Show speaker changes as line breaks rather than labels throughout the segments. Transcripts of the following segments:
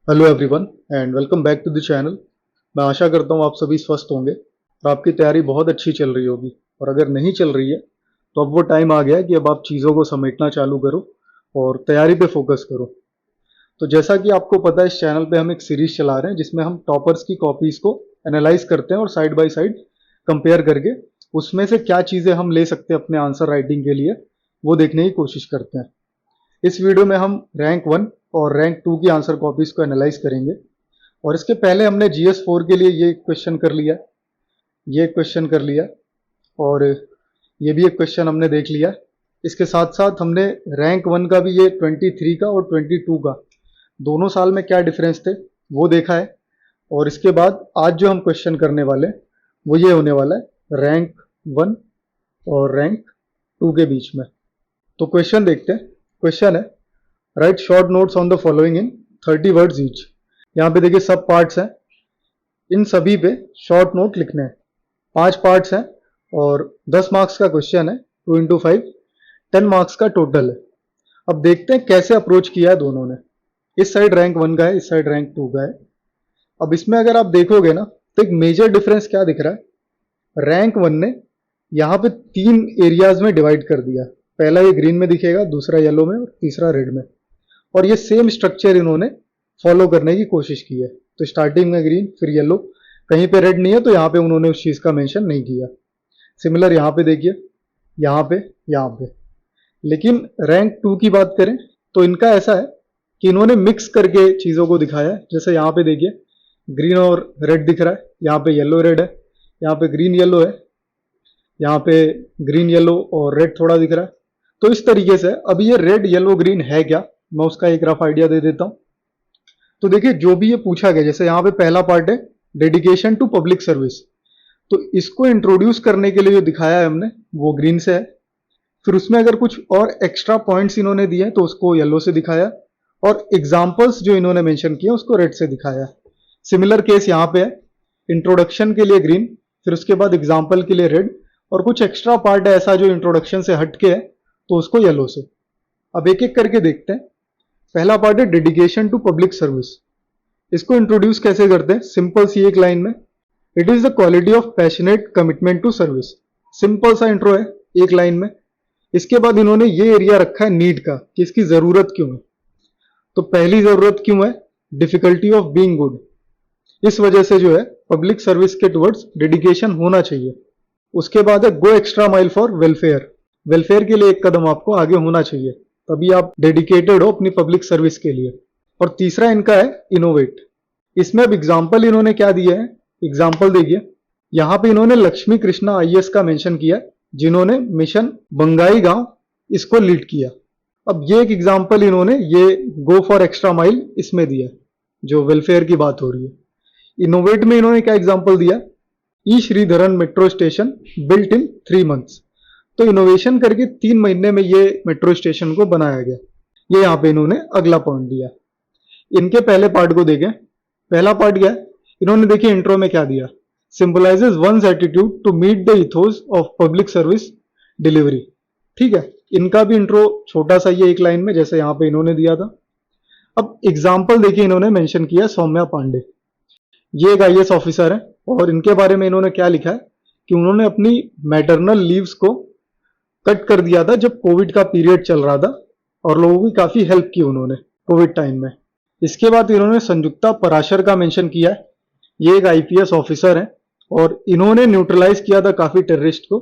Hello everyone and welcome back to the channel. मैं आशा करता हूँ आप सभी स्वस्थ होंगे और आपकी तैयारी बहुत अच्छी चल रही होगी। और अगर नहीं चल रही है तो अब वो टाइम आ गया है कि अब आप चीज़ों को समेटना चालू करो और तैयारी पे फोकस करो। तो जैसा कि आपको पता है, इस चैनल पे हम एक सीरीज चला रहे हैं जिसमें हम टॉपर्स की कॉपीज़ को एनालाइज करते हैं और साइड बाय साइड कंपेयर करके उसमें से क्या चीज़ें हम ले सकते हैं अपने आंसर राइटिंग के लिए, वो देखने की कोशिश करते हैं। इस वीडियो में हम रैंक 1 और रैंक 2 की आंसर कॉपीज़ को एनालाइज करेंगे। और इसके पहले हमने GS4 के लिए ये क्वेश्चन कर लिया, ये क्वेश्चन कर लिया और ये भी एक क्वेश्चन हमने देख लिया। इसके साथ साथ हमने रैंक 1 का भी, ये 23 का और 22 का दोनों साल में क्या डिफरेंस थे वो देखा है। और इसके बाद आज जो हम क्वेश्चन करने वाले हैं वो ये होने वाला है रैंक 1 और रैंक 2 के बीच में। तो क्वेश्चन देखते हैं। क्वेश्चन है, right short notes on the following in 30 words each. यहाँ पे देखिए सब पार्ट्स हैं, इन सभी पे शॉर्ट नोट लिखने हैं। 5 पार्ट्स हैं और 10 मार्क्स का क्वेश्चन है। 2 इंटू 5 10 मार्क्स का टोटल है। अब देखते हैं कैसे अप्रोच किया है दोनों ने। इस साइड रैंक 1 का है, इस साइड रैंक 2 का है। अब इसमें अगर आप देखोगे ना तो एक मेजर डिफरेंस क्या दिख रहा है। रैंक 1 ने यहाँ पे 3 एरियाज में डिवाइड कर दिया। पहला ये ग्रीन में दिखेगा, दूसरा येलो में और तीसरा रेड में। और ये सेम स्ट्रक्चर इन्होंने फॉलो करने की कोशिश की है। तो स्टार्टिंग में ग्रीन, फिर येलो, कहीं पे रेड नहीं है तो यहाँ पे उन्होंने उस चीज़ का मेंशन नहीं किया। सिमिलर यहाँ पे देखिए, यहाँ पे, यहाँ पे। लेकिन रैंक 2 की बात करें तो इनका ऐसा है कि इन्होंने मिक्स करके चीज़ों को दिखाया है। जैसे यहाँ पे देखिए ग्रीन और रेड दिख रहा है, यहाँ पे येलो रेड है, यहाँ पे ग्रीन येलो है, यहाँ पे ग्रीन येलो और रेड थोड़ा दिख रहा है। तो इस तरीके से अब ये रेड येलो ग्रीन है क्या, मैं उसका एक रफ आइडिया दे देता हूँ। तो देखिए जो भी ये पूछा गया, जैसे यहाँ पे पहला पार्ट है डेडिकेशन टू पब्लिक सर्विस, तो इसको इंट्रोड्यूस करने के लिए जो दिखाया है हमने वो ग्रीन से है। फिर उसमें अगर कुछ और एक्स्ट्रा पॉइंट्स इन्होंने दिए हैं तो उसको येलो से दिखाया, और एग्जाम्पल्स जो इन्होंने मेंशन किए उसको रेड से दिखाया। सिमिलर केस यहाँ पे है, इंट्रोडक्शन के लिए ग्रीन, फिर उसके बाद एग्जाम्पल के लिए रेड, और कुछ एक्स्ट्रा पार्ट है ऐसा जो इंट्रोडक्शन से हटके है तो उसको येलो से। अब एक एक करके देखते हैं। पहला पार्ट है डेडिकेशन टू पब्लिक सर्विस। इसको इंट्रोड्यूस कैसे करते हैं, सिंपल सी एक लाइन में, it is the quality of passionate commitment to service. Simple सा इंट्रो है एक लाइन में। इसके बाद इन्होंने ये एरिया रखा है नीड का, कि इसकी जरूरत क्यों है। तो पहली जरूरत क्यों है, डिफिकल्टी ऑफ बीइंग गुड। इस वजह से जो है पब्लिक सर्विस के टुवर्ड्स डेडिकेशन होना चाहिए। उसके बाद है गो extra mile for welfare. Welfare के लिए एक कदम आपको आगे होना चाहिए, तभी आप डेडिकेटेड हो अपनी पब्लिक सर्विस के लिए। और तीसरा इनका है इनोवेट। इसमें अब एग्जाम्पल इन्होंने क्या दिया है, एग्जाम्पल देखिए। यहाँ पे इन्होंने लक्ष्मी कृष्णा IAS का मेंशन किया, जिन्होंने मिशन बंगाई गांव इसको लीड किया। अब ये एक एग्जाम्पल इन्होंने ये गो फॉर एक्स्ट्रा माइल इसमें दिया, जो वेलफेयर की बात हो रही है। इनोवेट में इन्होंने क्या एग्जाम्पल दिया, E Sreedharan metro station built in 3 months. तो इनोवेशन करके 3 महीने में ये मेट्रो स्टेशन को बनाया गया। ये यहाँ पे इन्होंने अगला पॉइंट दिया। इनके पहले पार्ट को देखें। पहला पार्ट क्या है, इन्होंने देखिए इंट्रो में क्या दिया, symbolises one's attitude to meet the ethos of public service delivery. ठीक है, इनका भी इंट्रो छोटा सा ये एक लाइन में, जैसे यहाँ पे इन्होंने दिया था। अब एग्जाम्पल देखिए, इन्होंने मेंशन किया सौम्या पांडे। ये एक IAS ऑफिसर है और इनके बारे में इन्होंने क्या लिखा है कि उन्होंने अपनी मैटरनल लीव्स को कट कर दिया था जब कोविड का पीरियड चल रहा था, और लोगों की काफी हेल्प की उन्होंने कोविड टाइम में। इसके बाद इन्होंने संयुक्ता पराशर का मेंशन किया है। ये एक IPS ऑफिसर है और इन्होंने न्यूट्रलाइज किया था काफी टेररिस्ट को,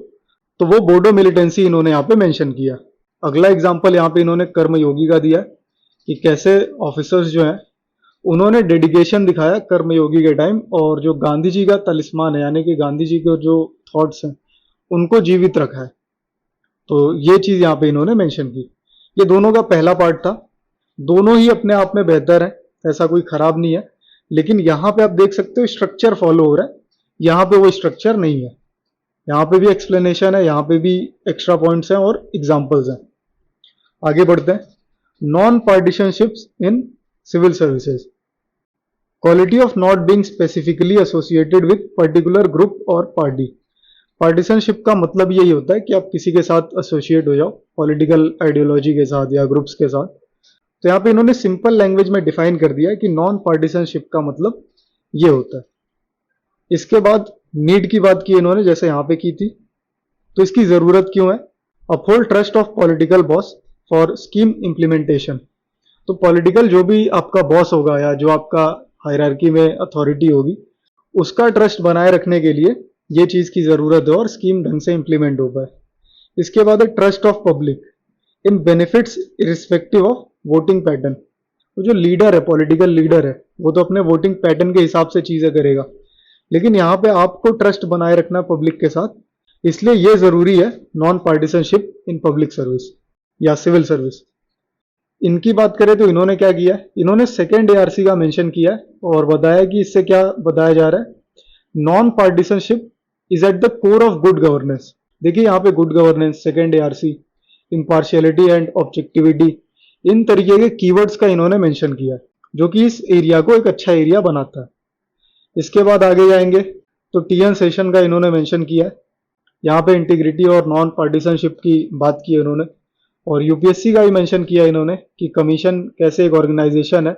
तो वो बोडो मिलिटेंसी इन्होंने यहाँ पे मेंशन किया। अगला एग्जाम्पल यहाँ पे इन्होंने कर्मयोगी का दिया कि कैसे ऑफिसर्स जो हैं उन्होंने डेडिकेशन दिखाया कर्मयोगी के टाइम, और जो गांधी जी का तलिस्मान है, यानी कि गांधी जी के जो थॉट्स हैं उनको जीवित रखा है। तो ये चीज यहाँ पे इन्होंने मेंशन की। ये दोनों का पहला पार्ट था। दोनों ही अपने आप में बेहतर है, ऐसा कोई खराब नहीं है। लेकिन यहाँ पे आप देख सकते हो स्ट्रक्चर फॉलो हो रहा है, यहाँ पे वो स्ट्रक्चर नहीं है। यहाँ पे भी एक्सप्लेनेशन है, यहाँ पे भी एक्स्ट्रा पॉइंट्स हैं और एग्जाम्पल्स हैं। आगे बढ़ते हैं। Non partisanships in civil services, quality of not being specifically associated with particular group और पार्टी। पार्टीशनशिप का मतलब यही होता है कि आप किसी के साथ एसोसिएट हो जाओ, पॉलिटिकल आइडियोलॉजी के साथ या ग्रुप्स के साथ, तो यहाँ पे इन्होंने सिंपल लैंग्वेज में डिफाइन कर दिया है कि नॉन पार्टिसनशिप का मतलब ये होता है। इसके बाद नीड की बात की इन्होंने, जैसे यहाँ पे की थी। तो इसकी जरूरत क्यों है? Uphold trust of political boss for scheme implementation. तो पॉलिटिकल जो भी आपका बॉस होगा या जो आपका हायरार्की में अथॉरिटी होगी, उसका ट्रस्ट बनाए रखने के लिए ये चीज की जरूरत है और स्कीम ढंग से इंप्लीमेंट हो पाए। इसके बाद है trust of public in benefits irrespective of voting pattern. तो जो लीडर है, पॉलिटिकल लीडर है, वो तो अपने वोटिंग पैटर्न के हिसाब से चीजें करेगा, लेकिन यहाँ पे आपको ट्रस्ट बनाए रखना पब्लिक के साथ, इसलिए ये जरूरी है नॉन पार्टिसनशिप इन पब्लिक सर्विस या सिविल सर्विस। इनकी बात करें तो इन्होंने क्या किया है, इन्होंने सेकेंड एआरसी का मेंशन किया है और बताया कि इससे क्या बताया जा रहा है, non partisanship is at the core of good governance. देखिए यहाँ पे good governance, second ARC, impartiality and objectivity, इन तरीके के कीवर्ड्स का इन्होंने मेंशन किया है, जो कि इस एरिया को एक अच्छा एरिया बनाता है। इसके बाद आगे जाएंगे तो टीएन सेशन का इन्होंने मेंशन किया है। यहाँ पे इंटीग्रिटी और नॉन पार्टिसनशिप की बात की है इन्होंने, और यूपीएससी का भी मेंशन किया इन्होंने कि कमीशन कैसे एक ऑर्गेनाइजेशन है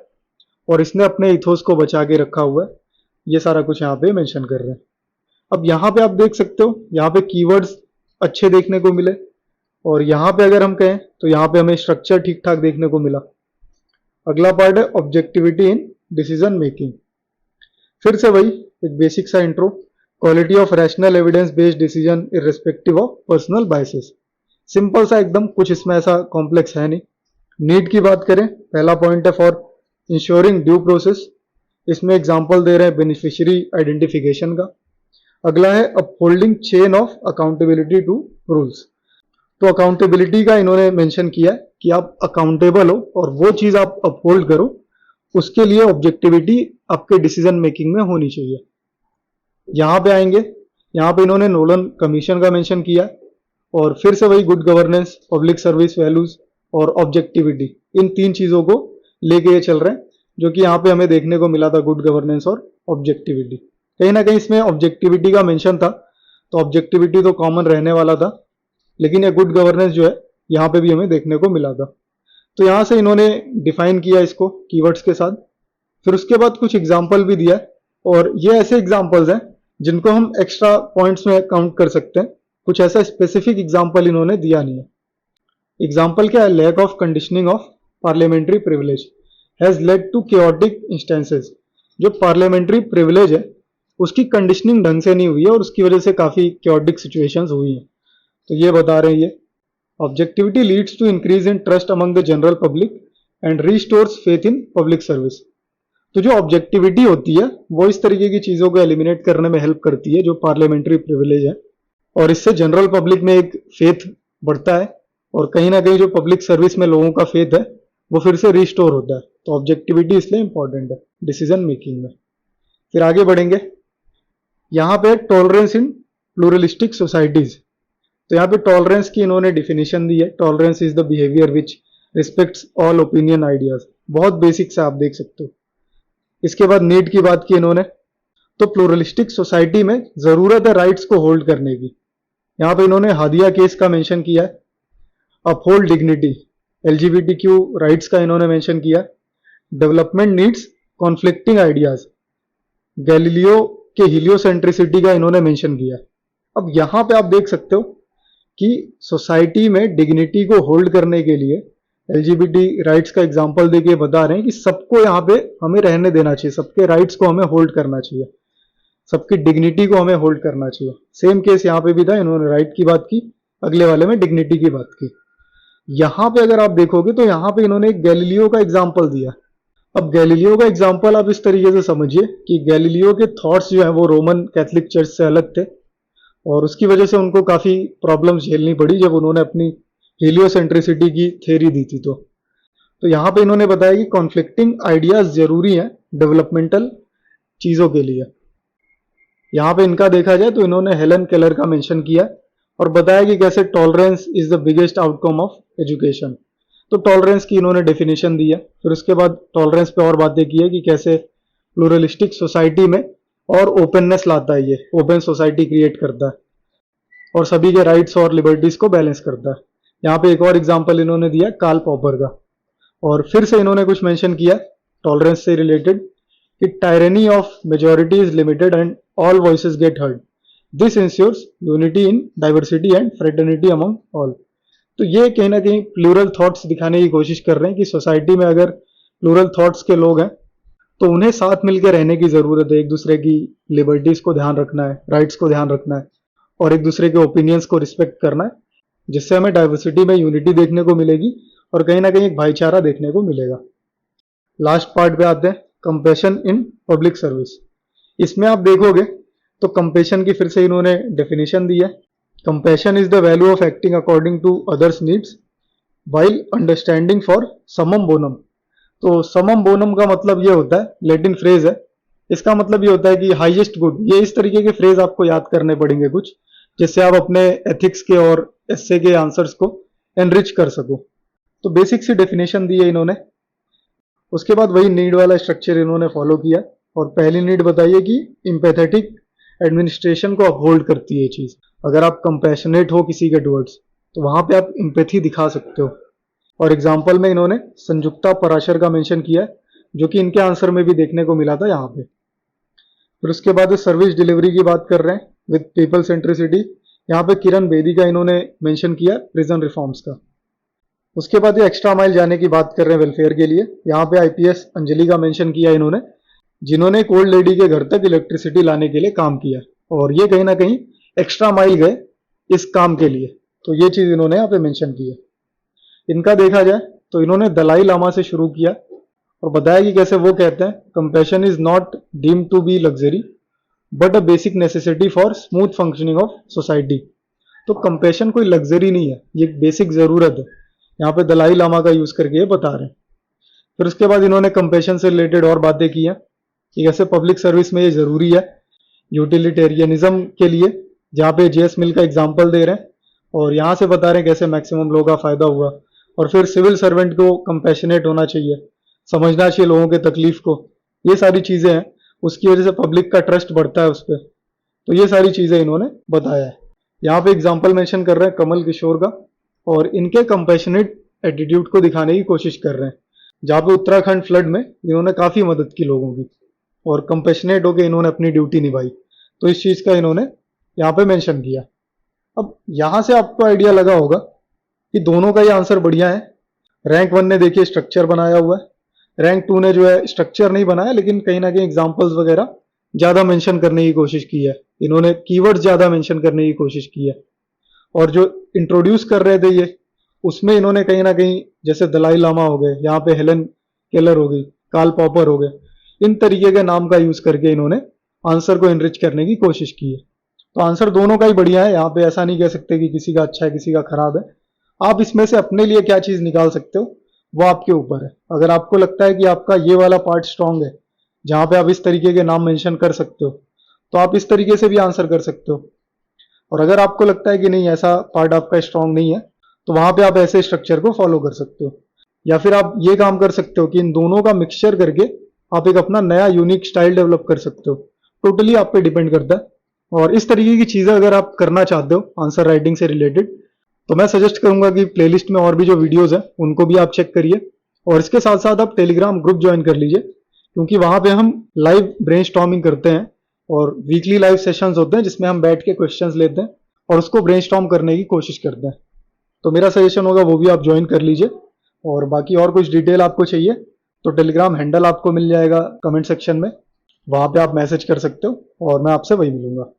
और इसने अपने इथोस को बचा के रखा हुआ है। ये सारा कुछ यहाँ पे मेंशन कर रहे हैं। अब यहाँ पे आप देख सकते हो, यहाँ पे कीवर्ड्स अच्छे देखने को मिले, और यहाँ पे अगर हम कहें तो यहाँ पे हमें स्ट्रक्चर ठीक ठाक देखने को मिला। अगला पार्ट है ऑब्जेक्टिविटी इन डिसीजन मेकिंग। फिर से वही एक बेसिक सा intro, quality of rational evidence based decision irrespective of personal biases. Simple सा एकदम, कुछ इसमें ऐसा कॉम्प्लेक्स है नहीं। नीड की बात करें, पहला पॉइंट है फॉर इंश्योरिंग ड्यू प्रोसेस। इसमें एग्जांपल दे रहे हैं बेनिफिशियरी आइडेंटिफिकेशन का। अगला है upholding chain of accountability to rules. तो अकाउंटेबिलिटी का इन्होंने मेंशन किया है कि आप अकाउंटेबल हो और वो चीज आप अपहोल्ड करो, उसके लिए ऑब्जेक्टिविटी आपके डिसीजन मेकिंग में होनी चाहिए। यहां पे आएंगे, यहां पे इन्होंने नोलन कमीशन का मेंशन किया है, और फिर से वही good governance, public service values और ऑब्जेक्टिविटी, इन तीन चीजों को लेके ये चल रहे हैं, जो कि यहाँ पे हमें देखने को मिला था, गुड गवर्नेंस और ऑब्जेक्टिविटी। कहीं ना कहीं इसमें ऑब्जेक्टिविटी का मेंशन था, तो ऑब्जेक्टिविटी तो कॉमन रहने वाला था, लेकिन ये गुड गवर्नेंस जो है यहाँ पे भी हमें देखने को मिला था। तो यहाँ से इन्होंने डिफाइन किया इसको कीवर्ड्स के साथ। फिर उसके बाद कुछ एग्जाम्पल भी दिया है, और ये ऐसे एग्जाम्पल्स हैं जिनको हम एक्स्ट्रा पॉइंट्स में काउंट कर सकते हैं। कुछ ऐसा स्पेसिफिक एग्जाम्पल इन्होंने दिया नहीं है। एग्जाम्पल क्या है, lack of conditioning of parliamentary privilege has led to chaotic instances. जो पार्लियामेंट्री प्रिविलेज है उसकी कंडीशनिंग ढंग से नहीं हुई है और उसकी वजह से काफी केओटिक सिचुएशंस हुई हैं। तो ये बता रहे हैं ये। Objectivity leads to increase in trust among the general public and restores faith in public service. तो जो ऑब्जेक्टिविटी होती है वो इस तरीके की चीजों को एलिमिनेट करने में हेल्प करती है जो पार्लियामेंट्री प्रिविलेज है, और इससे जनरल पब्लिक में एक फेथ बढ़ता है, और कहीं ना कहीं जो पब्लिक सर्विस में लोगों का फेथ है वो फिर से रिस्टोर होता है। तो ऑब्जेक्टिविटी इसलिए इंपॉर्टेंट है डिसीजन मेकिंग में। फिर आगे बढ़ेंगे, यहाँ पे टॉलरेंस इन प्लूरलिस्टिक सोसाइटीज। तो यहाँ पे टॉलरेंस की इन्होंने डिफिनेशन दी है, tolerance is the behaviour which respects all opinion ideas. बहुत बेसिक से आप देख सकते हो। इसके बाद नीड की बात की इन्होंने, तो प्लूरलिस्टिक सोसाइटी में जरूरत है राइट्स को होल्ड करने की। यहाँ पे इन्होंने हादिया केस का मेंशन किया है। अपहोल्ड डिग्निटी, एलजीबीटीक्यू राइट्स का इन्होंने मेंशन किया है। Development needs conflicting ideas, Galileo के हीलियोसेंट्रिसिटी का इन्होंने मेंशन किया है। अब यहाँ पे आप देख सकते हो कि सोसाइटी में डिग्निटी को होल्ड करने के लिए एलजीबीटी राइट्स का एग्जांपल देके बता रहे हैं कि सबको यहाँ पे हमें रहने देना चाहिए, सबके राइट्स को हमें होल्ड करना चाहिए, सबकी डिग्निटी को हमें होल्ड करना चाहिए। सेम केस यहाँ पे भी था, इन्होंने राइट की बात की, अगले वाले में डिग्निटी की बात की। यहाँ पे अगर आप देखोगे तो यहाँ पे इन्होंने एक गैलीलियो का एग्जाम्पल दिया। अब गैलीलियो का एग्जाम्पल आप इस तरीके से समझिए कि गैलीलियो के थॉट्स जो है वो रोमन कैथोलिक चर्च से अलग थे, और उसकी वजह से उनको काफी प्रॉब्लम्स झेलनी पड़ी जब उन्होंने अपनी हीलियोसेंट्रिसिटी की थ्योरी दी थी। तो यहाँ पे इन्होंने बताया कि कॉन्फ्लिक्टिंग आइडियाज जरूरी हैं डेवलपमेंटल चीजों के लिए। यहाँ पे इनका देखा जाए तो इन्होंने हेलन केलर का मेंशन किया और बताया कि कैसे tolerance is the biggest outcome of education. तो टॉलरेंस की इन्होंने डेफिनेशन दी है। फिर उसके बाद टॉलरेंस पे और बातें की है कि कैसे प्लूरलिस्टिक सोसाइटी में और ओपननेस लाता है, ये ओपन सोसाइटी क्रिएट करता है और सभी के राइट्स और लिबर्टीज को बैलेंस करता है। यहाँ पे एक और एग्जांपल इन्होंने दिया कार्ल पॉपर का। और फिर से इन्होंने कुछ मेंशन किया टॉलरेंस से रिलेटेड कि tyranny of majority is limited and all voices get heard, this ensures unity in diversity and fraternity among all. तो ये कहीं ना कहीं प्लूरल थॉट्स दिखाने की कोशिश कर रहे हैं कि सोसाइटी में अगर प्लूरल थॉट्स के लोग हैं तो उन्हें साथ मिलकर रहने की जरूरत है, एक दूसरे की लिबर्टीज को ध्यान रखना है, राइट्स को ध्यान रखना है और एक दूसरे के ओपिनियंस को रिस्पेक्ट करना है, जिससे हमें डाइवर्सिटी में यूनिटी देखने को मिलेगी और कहीं ना कहीं एक भाईचारा देखने को मिलेगा। लास्ट पार्ट पे आते हैं, कंपैशन इन पब्लिक सर्विस। इसमें आप देखोगे तो कंपैशन की फिर से इन्होंने डेफिनेशन दी है। Compassion is the value of acting according to others' needs while understanding for summum bonum. तो समम बोनम का मतलब ये होता है, लैटिन फ्रेज है, इसका मतलब ये होता है कि हाईएस्ट गुड। ये इस तरीके के फ्रेज आपको याद करने पड़ेंगे कुछ, जिससे आप अपने एथिक्स के और एस्से के आंसर्स को एनरिच कर सको। तो बेसिक सी डेफिनेशन दी है इन्होंने। उसके बाद वही नीड वाला स्ट्रक्चर इन्होंने फॉलो किया और पहली नीड बताइए कि इम्पैथेटिक एडमिनिस्ट्रेशन को अपहोल्ड करती है ये चीज। अगर आप कंपैशनेट हो किसी के टुवर्ड्स तो वहां पे आप इम्पैथी दिखा सकते हो। और एग्जाम्पल में इन्होंने संयुक्ता पराशर का मेंशन किया है, जो कि इनके आंसर में भी देखने को मिला था यहाँ पे। फिर उसके बाद सर्विस डिलीवरी की बात कर रहे हैं विद पीपल सेंट्रिसिटी। यहाँ पे किरण बेदी का इन्होंने मेंशन किया प्रिजन रिफॉर्म्स का। उसके बाद ये एक्स्ट्रा माइल जाने की बात कर रहे हैं वेलफेयर के लिए। यहाँ पे आईपीएस अंजलि का मेंशन किया इन्होंने, जिन्होंने एक ओल्ड लेडी के घर तक इलेक्ट्रिसिटी लाने के लिए काम किया और ये कहीं ना कहीं एक्स्ट्रा माइल गए इस काम के लिए। तो ये चीज इन्होंने यहाँ पे मेंशन की है। इनका देखा जाए तो इन्होंने दलाई लामा से शुरू किया और बताया कि कैसे वो कहते हैं compassion is not deemed to be luxury but a basic necessity for smooth functioning of society. तो कंपैशन कोई लग्जरी नहीं है, ये एक बेसिक जरूरत है। यहाँ पे दलाई लामा का यूज करके ये बता रहे हैं। फिर उसके बाद इन्होंने कंपैशन से रिलेटेड और बातें की हैं कि कैसे पब्लिक सर्विस में ये जरूरी है यूटिलिटेरियनिज्म के लिए, जहाँ पे जेएस मिल का एग्जाम्पल दे रहे हैं और यहाँ से बता रहे हैं कैसे मैक्सिमम लोगों का फायदा हुआ। और फिर सिविल सर्वेंट को कंपैशनेट होना चाहिए, समझना चाहिए लोगों के तकलीफ को। ये सारी चीजें हैं, उसकी वजह से पब्लिक का ट्रस्ट बढ़ता है उस पर। तो ये सारी चीजें इन्होंने बताया है। यहाँ पे एग्जाम्पल मेंशन कर रहे हैं कमल किशोर का और इनके कंपैशनेट एटीट्यूड को दिखाने की कोशिश कर रहे हैं, जहाँ पे उत्तराखंड फ्लड में इन्होंने काफी मदद की लोगों की और कंपैशनेट होकर इन्होंने अपनी ड्यूटी निभाई। तो इस चीज का इन्होंने यहाँ पे मेंशन किया। अब यहाँ से आपको आइडिया लगा होगा कि दोनों का ये आंसर बढ़िया है। रैंक 1 ने देखिए स्ट्रक्चर बनाया हुआ है, रैंक 2 ने जो है स्ट्रक्चर नहीं बनाया लेकिन कहीं ना कहीं एग्जाम्पल्स वगैरह ज्यादा मेंशन करने की कोशिश की है, इन्होंने कीवर्ड्स ज्यादा मेंशन करने की कोशिश की है। और जो इंट्रोड्यूस कर रहे थे ये, उसमें इन्होंने कहीं ना कहीं जैसे दलाई लामा हो गए, यहाँ पे हेलन केलर हो गई, कार्ल पॉपर हो गए, इन तरीके के नाम का यूज करके इन्होंने आंसर को एनरिच करने की कोशिश की है। तो आंसर दोनों का ही बढ़िया है, यहाँ पे ऐसा नहीं कह सकते कि किसी का अच्छा है किसी का खराब है। आप इसमें से अपने लिए क्या चीज निकाल सकते हो वो आपके ऊपर है। अगर आपको लगता है कि आपका ये वाला पार्ट स्ट्रांग है जहां पे आप इस तरीके के नाम मेंशन कर सकते हो, तो आप इस तरीके से भी आंसर कर सकते हो। और अगर आपको लगता है कि नहीं ऐसा पार्ट आपका स्ट्रांग नहीं है, तो वहां पे आप ऐसे स्ट्रक्चर को फॉलो कर सकते हो। या फिर आप ये काम कर सकते हो कि इन दोनों का मिक्सचर करके आप एक अपना नया यूनिक स्टाइल डेवलप कर सकते हो। टोटली आप पे डिपेंड करता है। और इस तरीके की चीजें अगर आप करना चाहते हो आंसर राइटिंग से रिलेटेड, तो मैं सजेस्ट करूंगा कि प्लेलिस्ट में और भी जो वीडियोस हैं उनको भी आप चेक करिए और इसके साथ साथ आप टेलीग्राम ग्रुप ज्वाइन कर लीजिए, क्योंकि वहां पे हम लाइव ब्रेनस्टॉर्मिंग करते हैं और वीकली लाइव सेशंस होते हैं जिसमें हम बैठ के क्वेश्चंस लेते हैं और उसको ब्रेनस्टॉर्म करने की कोशिश करते हैं। तो मेरा सजेशन होगा वो भी आप ज्वाइन कर लीजिए। और बाकी और कुछ डिटेल आपको चाहिए तो टेलीग्राम हैंडल आपको मिल जाएगा कमेंट सेक्शन में, वहां पे आप मैसेज कर सकते हो और मैं आपसे वही मिलूंगा।